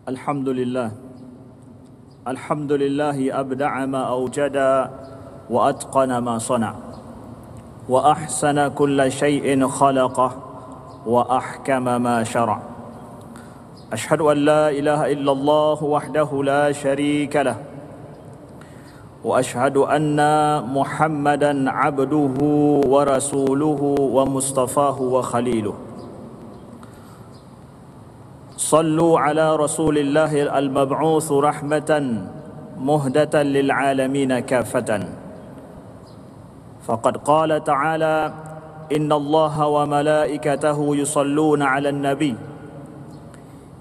Alhamdulillah. Alhamdulillahi abda'a ma awjada wa atqana ma sana' wa ahsana kulla syai'in khalaqah wa ahkama ma syara'. Ashhadu an la ilaha illallah wahdahu la syarika lah wa ashhadu anna Muhammadan abduhu wa rasuluhu wa mustafahu wa khaliluh. صلوا على رسول الله المبعوث رحمة مهدة للعالمين كافة فقد قال تعالى إن الله وملائكته يصلون على النبي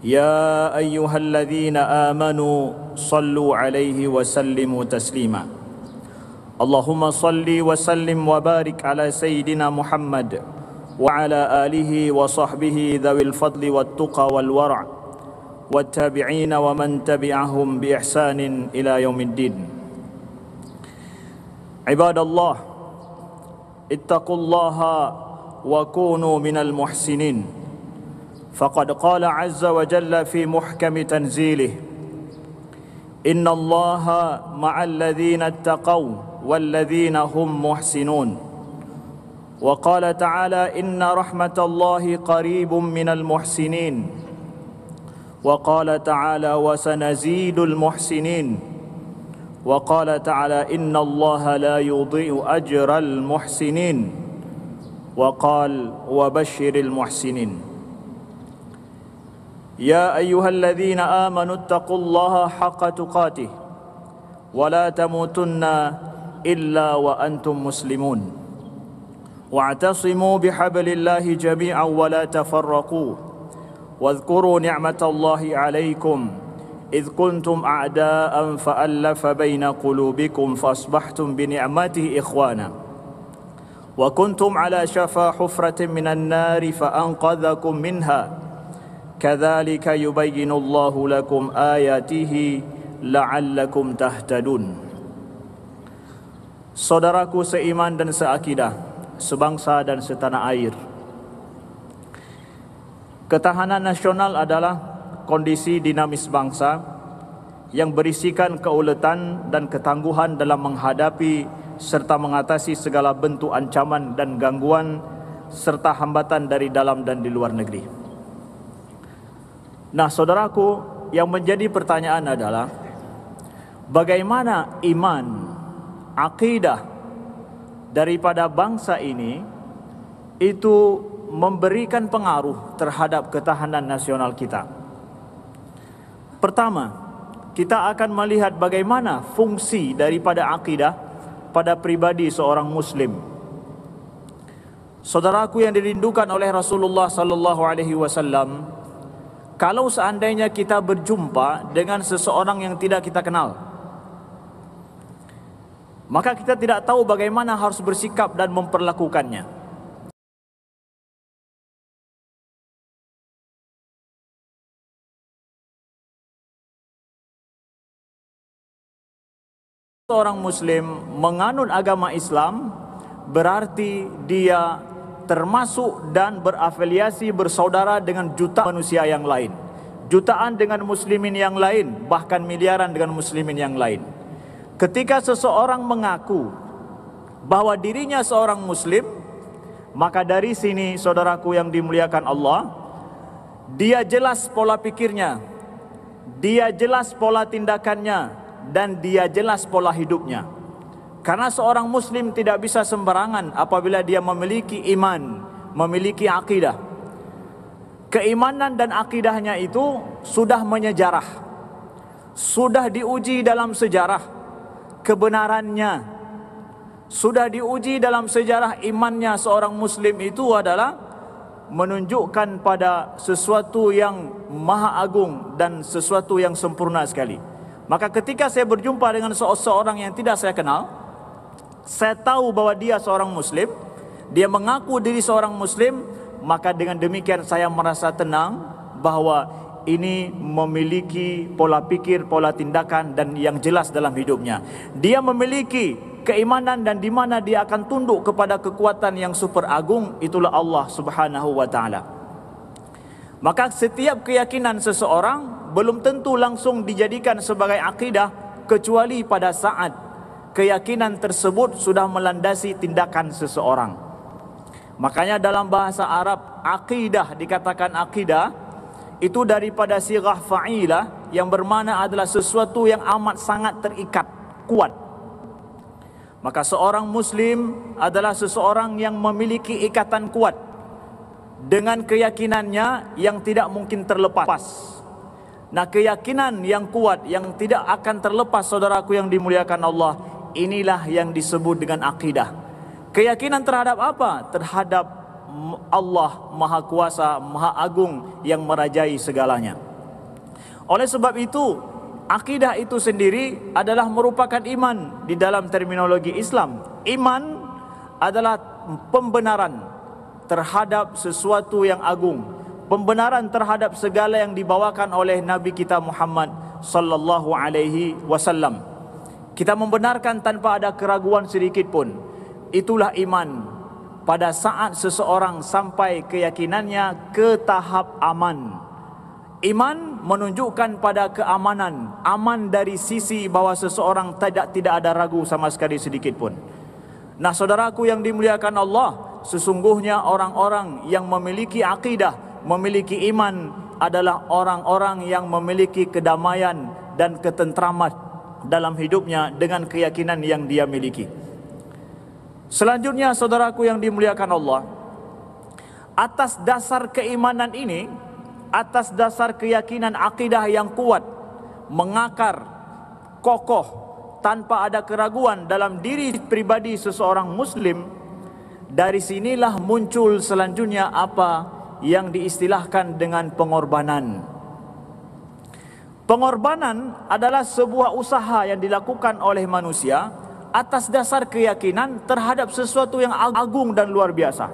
يا أيها الذين آمنوا صلوا عليه وسلموا تسليما اللهم صل وسلم وبارك على سيدنا محمد وعلى آله وصحبه ذوي الفضل والتقى والورع والتابعين ومن تبعهم بإحسان إلى يوم الدين. عباد الله اتقوا الله وكونوا من المحسنين فقد قال عز وجل في محكم تنزيله إن الله مع الذين اتقوا والذين هم محسنون وقال تعالى إن رحمة الله قريب من المحسنين وقال تعالى وسنزيد المحسنين وقال تعالى إن الله لا يضيع أجر المحسنين وقال وبشر المحسنين يا أيها الذين آمنوا اتقوا الله حق تقاته ولا تموتن إلا وأنتم مسلمون واعتصموا بحبل الله جميعا ولا تفرقوا واذكروا نعمة الله عليكم إذ كنتم أعداء فألف بين قلوبكم فأصبحتم بنعمته إخوانا وكنتم على شفا حفرة من النار فأنقذكم منها كذلك يبين الله لكم آياته لعلكم تهتدون. Saudaraku seiman dan seakidah, sebangsa dan setanah air, ketahanan nasional adalah kondisi dinamis bangsa yang berisikan keuletan dan ketangguhan dalam menghadapi serta mengatasi segala bentuk ancaman dan gangguan serta hambatan dari dalam dan di luar negeri. Nah, saudaraku, yang menjadi pertanyaan adalah bagaimana iman, akidah daripada bangsa ini itu memberikan pengaruh terhadap ketahanan nasional kita. Pertama, kita akan melihat bagaimana fungsi daripada akidah pada pribadi seorang muslim. Saudaraku yang dirindukan oleh Rasulullah sallallahu alaihi wasallam, kalau seandainya kita berjumpa dengan seseorang yang tidak kita kenal, maka kita tidak tahu bagaimana harus bersikap dan memperlakukannya. Seorang muslim menganut agama Islam berarti dia termasuk dan berafiliasi bersaudara dengan jutaan manusia yang lain, jutaan dengan muslimin yang lain, bahkan miliaran dengan muslimin yang lain. Ketika seseorang mengaku bahwa dirinya seorang muslim, maka dari sini saudaraku yang dimuliakan Allah, dia jelas pola pikirnya, dia jelas pola tindakannya, dan dia jelas pola hidupnya. Karena seorang muslim tidak bisa sembarangan apabila dia memiliki iman, memiliki akidah. Keimanan dan akidahnya itu sudah menyejarah, sudah diuji dalam sejarah. Kebenarannya sudah diuji dalam sejarah. Imannya seorang muslim itu adalah menunjukkan pada sesuatu yang maha agung dan sesuatu yang sempurna sekali. Maka ketika saya berjumpa dengan seorang yang tidak saya kenal, saya tahu bahwa dia seorang muslim, dia mengaku diri seorang muslim, maka dengan demikian saya merasa tenang bahwa ini memiliki pola pikir, pola tindakan dan yang jelas dalam hidupnya. Dia memiliki keimanan dan di mana dia akan tunduk kepada kekuatan yang super agung, itulah Allah Subhanahu wa taala. Maka setiap keyakinan seseorang belum tentu langsung dijadikan sebagai akidah, kecuali pada saat keyakinan tersebut sudah melandasi tindakan seseorang. Makanya dalam bahasa Arab, akidah dikatakan akidah itu daripada sirah fa'ilah, yang bermakna adalah sesuatu yang amat sangat terikat, kuat. Maka seorang Muslim adalah seseorang yang memiliki ikatan kuat dengan keyakinannya yang tidak mungkin terlepas. Nah, keyakinan yang kuat yang tidak akan terlepas, saudaraku yang dimuliakan Allah, inilah yang disebut dengan akidah. Keyakinan terhadap apa? Terhadap Allah Maha Kuasa, Maha Agung yang merajai segalanya. Oleh sebab itu, akidah itu sendiri adalah merupakan iman di dalam terminologi Islam. Iman adalah pembenaran terhadap sesuatu yang agung, pembenaran terhadap segala yang dibawakan oleh Nabi kita Muhammad sallallahu alaihi wasallam. Kita membenarkan tanpa ada keraguan sedikit pun. Itulah iman pada saat seseorang sampai keyakinannya ke tahap aman. Iman menunjukkan pada keamanan, aman dari sisi bahwa seseorang tidak ada ragu sama sekali sedikit pun. Nah, saudaraku yang dimuliakan Allah, sesungguhnya orang-orang yang memiliki akidah, memiliki iman adalah orang-orang yang memiliki kedamaian dan ketentraman dalam hidupnya dengan keyakinan yang dia miliki. Selanjutnya, saudaraku yang dimuliakan Allah, atas dasar keimanan ini, atas dasar keyakinan akidah yang kuat, mengakar, kokoh, tanpa ada keraguan dalam diri pribadi seseorang Muslim, dari sinilah muncul selanjutnya apa yang diistilahkan dengan pengorbanan. Pengorbanan adalah sebuah usaha yang dilakukan oleh manusia atas dasar keyakinan terhadap sesuatu yang agung dan luar biasa.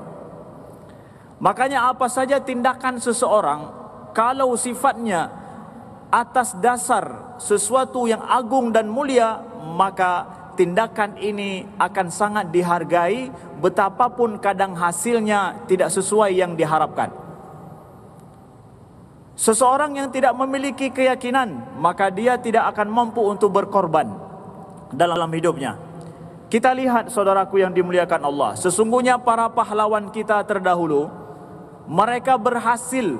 Makanya apa saja tindakan seseorang, kalau sifatnya atas dasar sesuatu yang agung dan mulia, maka tindakan ini akan sangat dihargai, betapapun kadang hasilnya tidak sesuai yang diharapkan. Seseorang yang tidak memiliki keyakinan, maka dia tidak akan mampu untuk berkorban dalam hidupnya. Kita lihat, saudaraku yang dimuliakan Allah, sesungguhnya para pahlawan kita terdahulu, mereka berhasil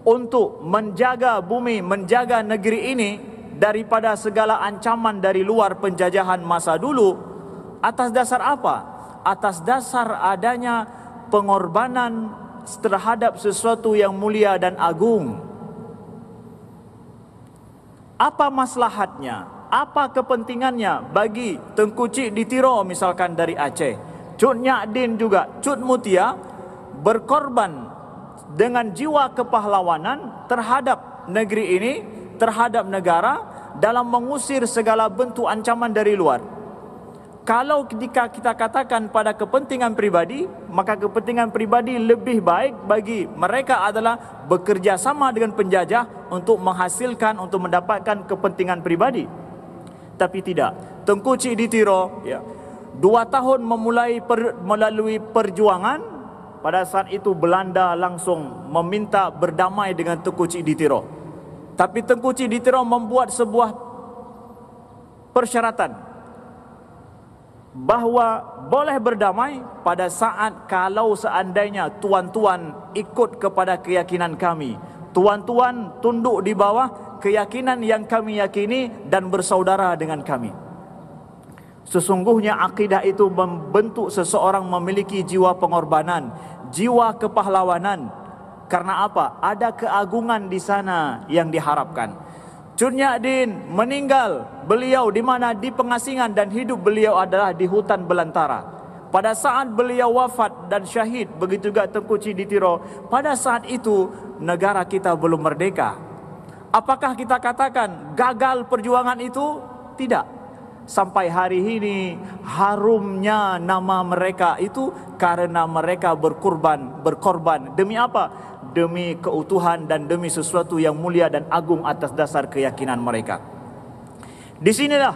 untuk menjaga bumi, menjaga negeri ini daripada segala ancaman dari luar penjajahan masa dulu. Atas dasar apa? Atas dasar adanya pengorbanan terhadap sesuatu yang mulia dan agung. Apa maslahatnya? Apa kepentingannya bagi Tengku Cik Ditiro misalkan dari Aceh, Cut Nyadin juga, Cut Mutia, berkorban dengan jiwa kepahlawanan terhadap negeri ini, terhadap negara, dalam mengusir segala bentuk ancaman dari luar. Kalau jika kita katakan pada kepentingan pribadi, maka kepentingan pribadi lebih baik bagi mereka adalah bekerja sama dengan penjajah untuk menghasilkan, untuk mendapatkan kepentingan pribadi. Tapi tidak. Tengku Cik Ditiro 2 tahun melalui perjuangan. Pada saat itu Belanda langsung meminta berdamai dengan Tengku Cik Ditiro. Tapi Tengku Cik Ditiro membuat sebuah persyaratan bahawa boleh berdamai pada saat kalau seandainya tuan-tuan ikut kepada keyakinan kami, tuan-tuan tunduk di bawah keyakinan yang kami yakini dan bersaudara dengan kami. Sesungguhnya akidah itu membentuk seseorang memiliki jiwa pengorbanan, jiwa kepahlawanan. Karena apa? Ada keagungan di sana yang diharapkan. Cut Nyadin meninggal, beliau di mana? Di pengasingan, dan hidup beliau adalah di hutan belantara. Pada saat beliau wafat dan syahid, begitu juga Tengku Cik Ditiro, pada saat itu negara kita belum merdeka. Apakah kita katakan gagal perjuangan itu? Tidak. Sampai hari ini harumnya nama mereka itu karena mereka berkorban. Demi apa? Demi keutuhan dan demi sesuatu yang mulia dan agung atas dasar keyakinan mereka. Di sinilah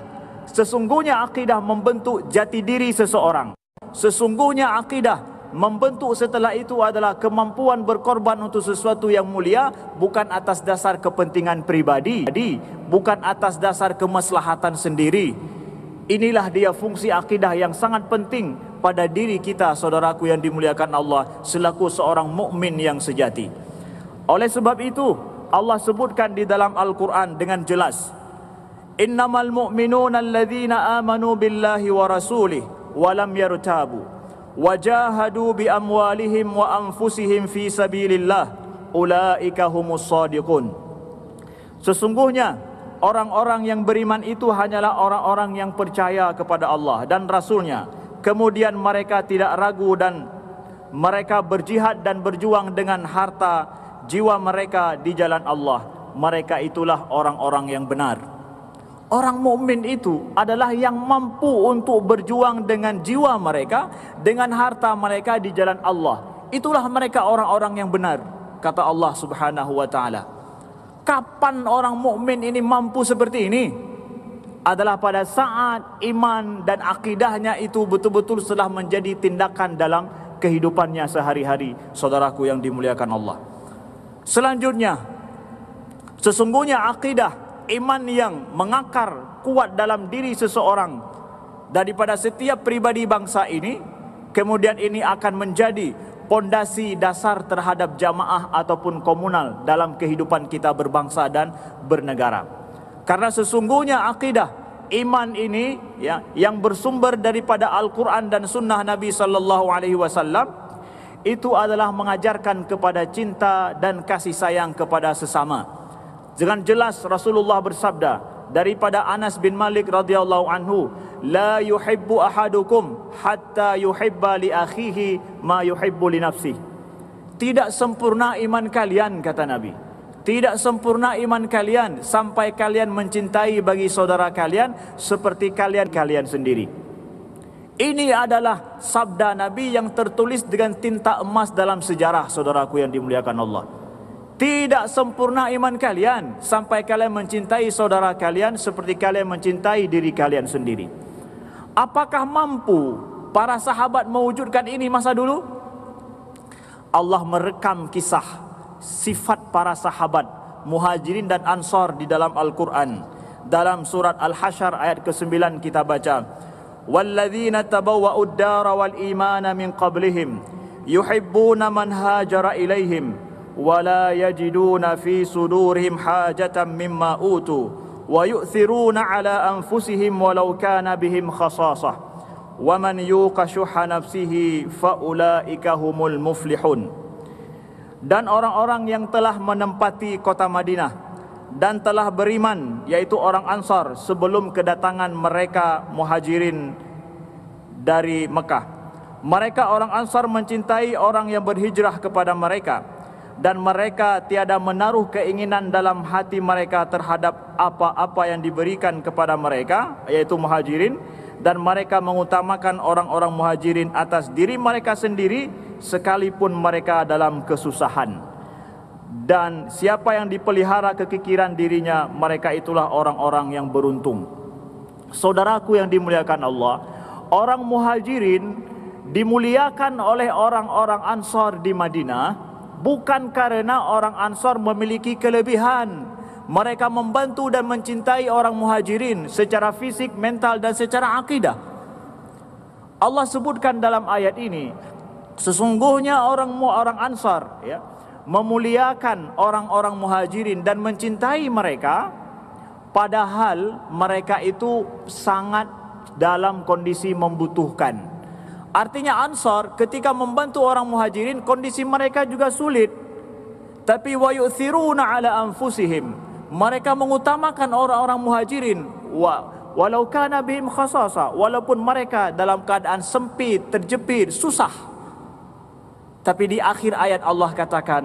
sesungguhnya akidah membentuk jati diri seseorang. Sesungguhnya akidah membentuk setelah itu adalah kemampuan berkorban untuk sesuatu yang mulia, bukan atas dasar kepentingan pribadi, bukan atas dasar kemaslahatan sendiri. Inilah dia fungsi akidah yang sangat penting pada diri kita, saudaraku yang dimuliakan Allah, selaku seorang mukmin yang sejati. Oleh sebab itu, Allah sebutkan di dalam Al-Quran dengan jelas, innamal mu'minuna alladhina amanu billahi wa rasulih wa lam yartabu wajahadu bi amwalihim wa anfusihim fi sabilillah ulaika humus shadiqun. Sesungguhnya orang-orang yang beriman itu hanyalah orang-orang yang percaya kepada Allah dan Rasulnya, kemudian mereka tidak ragu dan mereka berjihad dan berjuang dengan harta jiwa mereka di jalan Allah. Mereka itulah orang-orang yang benar. Orang mukmin itu adalah yang mampu untuk berjuang dengan jiwa mereka, dengan harta mereka di jalan Allah. Itulah mereka orang-orang yang benar, kata Allah Subhanahu wa taala. Kapan orang mukmin ini mampu seperti ini? Adalah pada saat iman dan akidahnya itu betul-betul telah menjadi tindakan dalam kehidupannya sehari-hari, saudaraku yang dimuliakan Allah. Selanjutnya, sesungguhnya akidah, iman yang mengakar kuat dalam diri seseorang daripada setiap pribadi bangsa ini, kemudian ini akan menjadi pondasi dasar terhadap jamaah ataupun komunal dalam kehidupan kita berbangsa dan bernegara. Karena sesungguhnya akidah, iman ini ya, yang bersumber daripada Al-Quran dan Sunnah Nabi sallallahu alaihi wasallam, itu adalah mengajarkan kepada cinta dan kasih sayang kepada sesama. Dengan jelas Rasulullah bersabda daripada Anas bin Malik radhiyallahu anhu, la yuhibbu ahadukum hatta yuhibba li akhihi ma yuhibbu li nafsihi. Tidak sempurna iman kalian, kata Nabi. Tidak sempurna iman kalian sampai kalian mencintai bagi saudara kalian seperti kalian sendiri. Ini adalah sabda Nabi yang tertulis dengan tinta emas dalam sejarah, saudaraku yang dimuliakan Allah. Tidak sempurna iman kalian sampai kalian mencintai saudara kalian seperti kalian mencintai diri kalian sendiri. Apakah mampu para sahabat mewujudkan ini masa dulu? Allah merekam kisah sifat para sahabat Muhajirin dan Ansar di dalam Al-Quran. Dalam surat Al-Hasyr ayat ke-9 kita baca, walladzina tabawwa'ud dara wal imana min qablihim yuhibbuna man hajara ilaihim ولا يجدون في صدورهم حاجة مما أوتوا ويؤثرون على أنفسهم ولو كان بهم خصاصة ومن يوق شح نفسه فأولئك هم المفلحون. Dan orang-orang yang telah menempati kota Madinah dan telah beriman, yaitu orang Ansar, sebelum kedatangan mereka Muhajirin dari Mekah. Mereka orang Ansar mencintai orang yang berhijrah kepada mereka, dan mereka tiada menaruh keinginan dalam hati mereka terhadap apa-apa yang diberikan kepada mereka, yaitu Muhajirin, dan mereka mengutamakan orang-orang Muhajirin atas diri mereka sendiri sekalipun mereka dalam kesusahan. Dan siapa yang dipelihara kekikiran dirinya, mereka itulah orang-orang yang beruntung. Saudaraku yang dimuliakan Allah, orang Muhajirin dimuliakan oleh orang-orang Ansar di Madinah bukan karena orang Ansar memiliki kelebihan. Mereka membantu dan mencintai orang Muhajirin secara fisik, mental dan secara akidah. Allah sebutkan dalam ayat ini, sesungguhnya orang Ansar ya, memuliakan orang-orang Muhajirin dan mencintai mereka, padahal mereka itu sangat dalam kondisi membutuhkan. Artinya Ansar ketika membantu orang Muhajirin, kondisi mereka juga sulit. Tapi wa yu'thiruna ala anfusihim, mereka mengutamakan orang-orang Muhajirin walau kana bihim khasasa, walaupun mereka dalam keadaan sempit, terjepit, susah. Tapi di akhir ayat Allah katakan,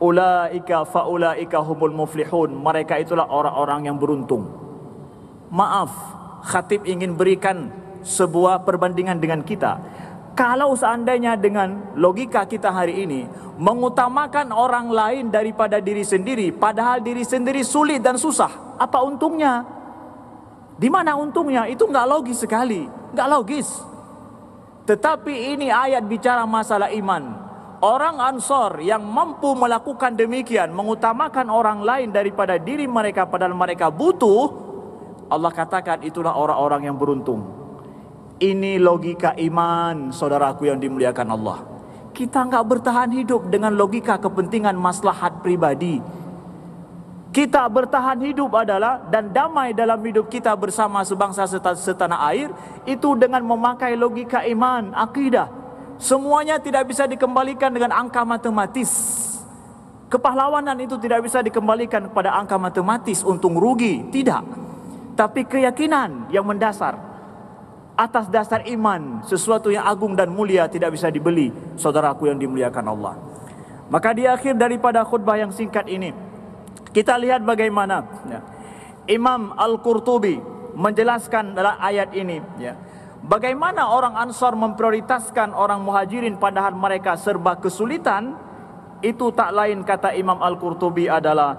ulaika fa ulaika humul muflihun, mereka itulah orang-orang yang beruntung. Maaf, khatib ingin berikan sebuah perbandingan dengan kita. Kalau seandainya dengan logika kita hari ini mengutamakan orang lain daripada diri sendiri, padahal diri sendiri sulit dan susah, apa untungnya? Di mana untungnya? Itu enggak logis sekali, enggak logis. Tetapi ini ayat bicara masalah iman. Orang Ansar yang mampu melakukan demikian, mengutamakan orang lain daripada diri mereka padahal mereka butuh, Allah katakan itulah orang-orang yang beruntung. Ini logika iman, saudaraku yang dimuliakan Allah. Kita enggak bertahan hidup dengan logika kepentingan maslahat pribadi. Kita bertahan hidup adalah dan damai dalam hidup kita bersama sebangsa setanah air itu dengan memakai logika iman, akidah. Semuanya tidak bisa dikembalikan dengan angka matematis. Kepahlawanan itu tidak bisa dikembalikan kepada angka matematis, untung rugi, tidak. Tapi keyakinan yang mendasar atas dasar iman, sesuatu yang agung dan mulia tidak bisa dibeli, saudaraku yang dimuliakan Allah. Maka di akhir daripada khutbah yang singkat ini, kita lihat bagaimana Imam Al-Qurtubi menjelaskan dalam ayat ini, bagaimana orang Ansar memprioritaskan orang Muhajirin padahal mereka serba kesulitan. Itu tak lain, kata Imam Al-Qurtubi, adalah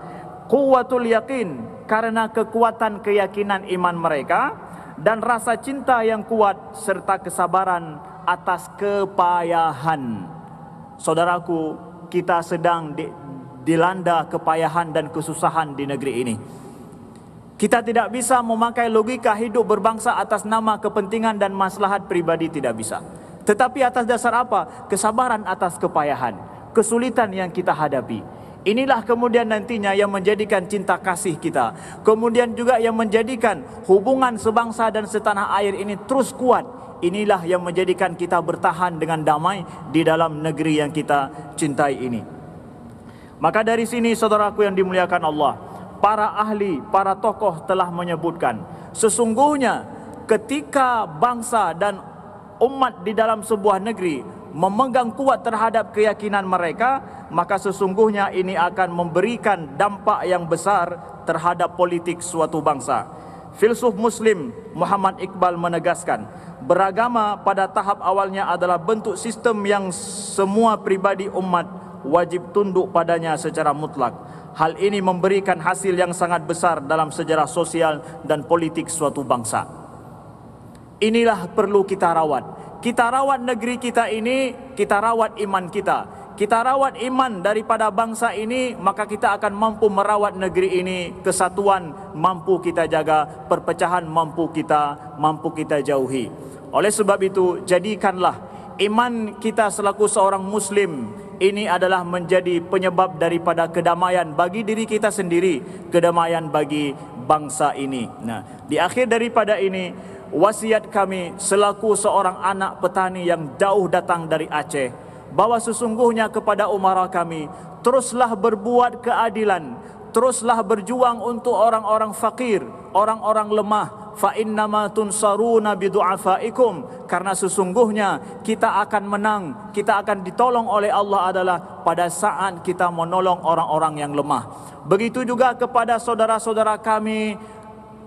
quwwatul yakin, karena kekuatan keyakinan iman mereka dan rasa cinta yang kuat serta kesabaran atas kepayahan. Saudaraku, kita sedang dilanda kepayahan dan kesusahan di negeri ini. Kita tidak bisa memakai logika hidup berbangsa atas nama kepentingan dan maslahat pribadi, tidak bisa. Tetapi atas dasar apa? Kesabaran atas kepayahan, kesulitan yang kita hadapi. Inilah kemudian nantinya yang menjadikan cinta kasih kita. Kemudian juga yang menjadikan hubungan sebangsa dan setanah air ini terus kuat. Inilah yang menjadikan kita bertahan dengan damai di dalam negeri yang kita cintai ini. Maka dari sini, saudaraku yang dimuliakan Allah, para ahli, para tokoh telah menyebutkan, sesungguhnya ketika bangsa dan umat di dalam sebuah negeri memegang kuat terhadap keyakinan mereka, maka sesungguhnya ini akan memberikan dampak yang besar terhadap politik suatu bangsa. Filsuf Muslim Muhammad Iqbal menegaskan, beragama pada tahap awalnya adalah bentuk sistem yang semua pribadi umat wajib tunduk padanya secara mutlak. Hal ini memberikan hasil yang sangat besar dalam sejarah sosial dan politik suatu bangsa. Inilah perlu kita rawat. Kita rawat negeri kita ini, kita rawat iman kita. Kita rawat iman daripada bangsa ini, maka kita akan mampu merawat negeri ini. Kesatuan mampu kita jaga, perpecahan mampu kita jauhi. Oleh sebab itu, jadikanlah iman kita selaku seorang Muslim ini adalah menjadi penyebab daripada kedamaian bagi diri kita sendiri, kedamaian bagi bangsa ini. Nah, di akhir daripada ini, wasiat kami selaku seorang anak petani yang jauh datang dari Aceh, bahwa sesungguhnya kepada umara kami, teruslah berbuat keadilan, teruslah berjuang untuk orang-orang fakir, orang-orang lemah. Fa innama tunsaruna bidu'afaikum, karena sesungguhnya kita akan menang, kita akan ditolong oleh Allah adalah pada saat kita menolong orang-orang yang lemah. Begitu juga kepada saudara-saudara kami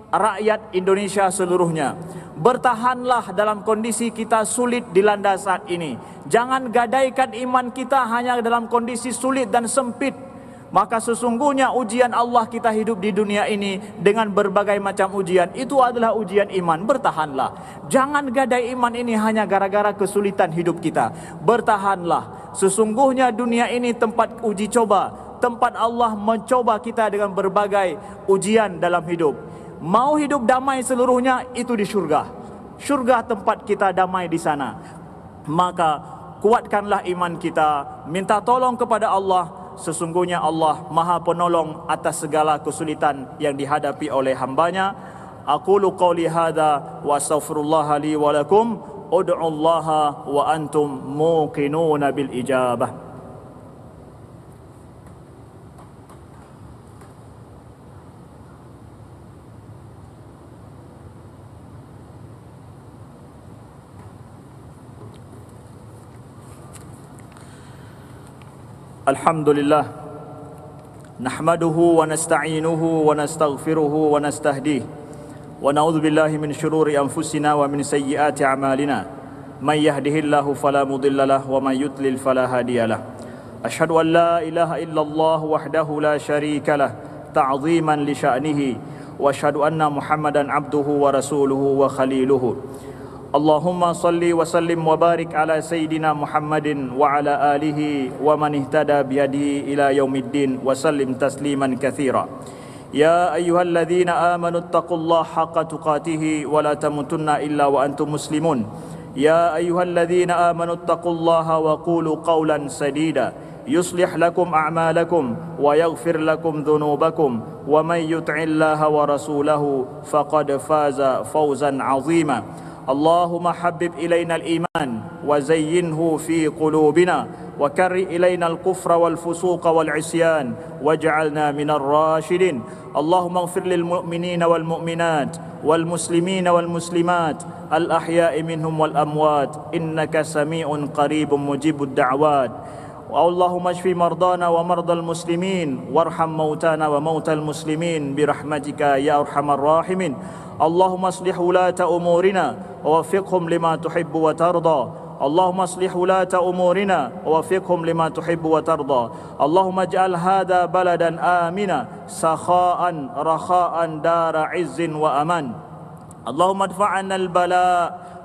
rakyat Indonesia seluruhnya, bertahanlah dalam kondisi kita sulit dilanda saat ini. Jangan gadaikan iman kita hanya dalam kondisi sulit dan sempit. Maka sesungguhnya ujian Allah kita hidup di dunia ini dengan berbagai macam ujian, itu adalah ujian iman. Bertahanlah. Jangan gadai iman ini hanya gara-gara kesulitan hidup kita. Bertahanlah. Sesungguhnya dunia ini tempat uji coba, tempat Allah mencoba kita dengan berbagai ujian dalam hidup. Mau hidup damai seluruhnya, itu di syurga. Syurga tempat kita damai di sana. Maka kuatkanlah iman kita, minta tolong kepada Allah. Sesungguhnya Allah Maha Penolong atas segala kesulitan yang dihadapi oleh hambanya. Aqulu qawli hadha wa astaghfirullaha li wa lakum. Ud'ullaha wa antum muqinuna bil ijabah. Alhamdulillah, nahmaduhu wa nasta'inuhu wa nastaghfiruhu wa nastahdihi wa na'udzu billahi min syururi anfusina wa min sayyiati a'malina. May yahdihillahu fala mudilla lahu wa may yudlil fala hadiyalah. Asyhadu an la ilaha illallah wahdahu la syarika lah ta'ziman li sya'nihi wa asyhadu anna Muhammadan abduhu wa rasuluhu wa khaliluhu. Allahumma salli wa sallim wa barik ala Sayyidina Muhammadin wa ala alihi wa man ihtada biyadihi ila yaumiddin wa sallim tasliman katsira. Ya ayyuhalladzina amanu taqullaha haqqa tuqatih wa la tamutunna illa wa antum muslimun. Ya ayyuhalladzina amanu taqullaha wa qulu qawlan sadida yuslih lakum a'malakum wa yaghfir lakum dhunubakum wa man yuti'illaha wa rasulahu faqad faza fawzan 'azima. Allahumma habbib ilaina al-iman wa zayyinhu fi qulubina wa karri ilaina al-kufra wal fusuqa wal isyan waj'alna minar rasyidin. Allahumma ighfir lil mu'minina wal mu'minat wal muslimina wal muslimat al ahya'i minhum wal amwat innaka sami'un qaribun mujibud da'wat. Allahumma shfi mardana wa mardal muslimin warham mautana wa mautal muslimin birahmatika ya arhamar rahimin. Allahumma aslih wulata umurina wa waffiqhum lima tuhibbu wa tarda. Allahumma aslih wulata umurina wa waffiqhum lima tuhibbu wa tarda. Allahumma ij'al hadha baladan amina sakha'an rakha'an dara izzin wa aman. Allahumma adfa'na al-bala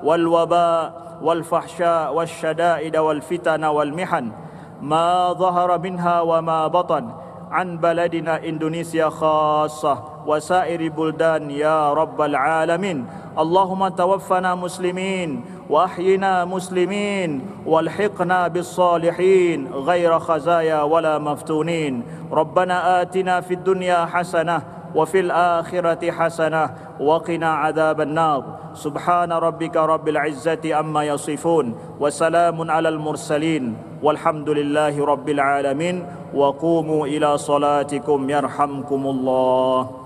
wal waba wal fahsya wash shada'id wal fitana wal mihan ma dhahara minha wa ma batan an baladina Indonesia khassah wa sairi buldan ya rabbal alamin. Allahumma tawaffana muslimin wa ahyina muslimin walhiqna bis salihin ghaira khazaya wala maftunin. Rabbana atina fid dunya hasanah wa fil akhirati hasanah wa qina adzaban nar. Subhana rabbika rabbil izzati amma yasifun wa salamun alal mursalin walhamdulillahi rabbil alamin wa qumu ila salatikum yarhamkumullah.